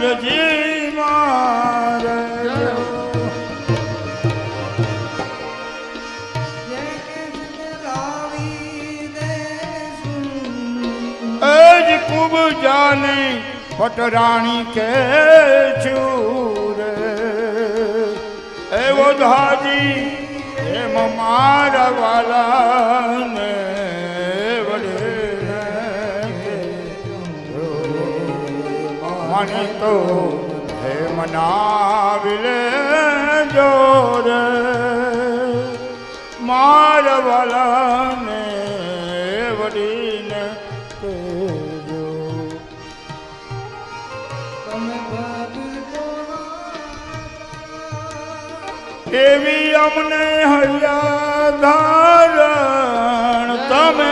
અરજી મારે એજ કુબ જાની પટરાણી કે છુરે એવો ધાજી એમ મારા વાલાને મને તો હે મનાવિલે જોરે મારા વાલાને વડીને કહેજો એવી અમને હૈયા ધારણ તમે